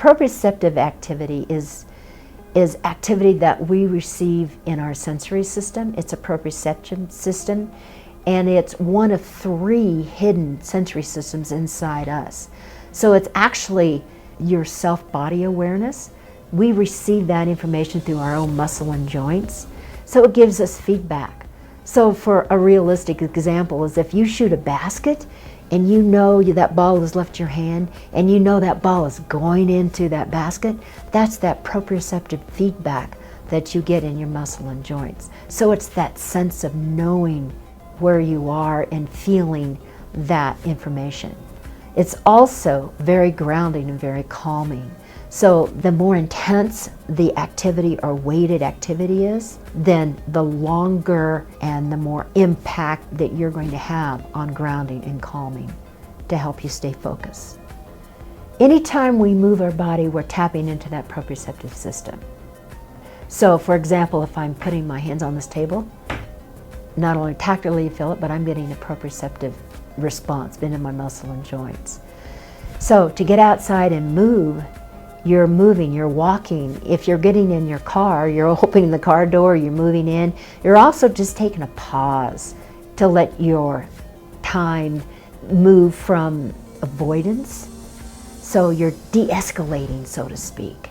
Proprioceptive activity is activity that we receive in our sensory system. It's a proprioception system, and it's one of 3 hidden sensory systems inside us. So it's actually your self-body awareness. We receive that information through our own muscle and joints, so it gives us feedback. So for a realistic example is if you shoot a basket and you know that ball has left your hand and you know that ball is going into that basket, that's that proprioceptive feedback that you get in your muscle and joints. So it's that sense of knowing where you are and feeling that information. It's also very grounding and very calming. So the more intense the activity or weighted activity is, then the longer and the more impact that you're going to have on grounding and calming to help you stay focused. Anytime we move our body, we're tapping into that proprioceptive system. So for example, if I'm putting my hands on this table, not only tactily you feel it, but I'm getting a proprioceptive response in my muscle and joints. So to get outside and move, you're moving, you're walking. If you're getting in your car, you're opening the car door, you're moving in. You're also just taking a pause to let your time move from avoidance. So you're de-escalating, so to speak.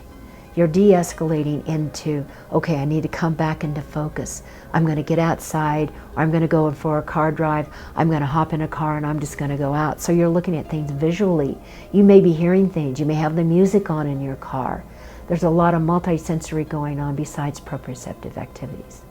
You're de-escalating into, okay, I need to come back into focus. I'm going to get outside, or I'm going to go for a car drive. I'm going to hop in a car and I'm just going to go out. So you're looking at things visually. You may be hearing things. You may have the music on in your car. There's a lot of multisensory going on besides proprioceptive activities.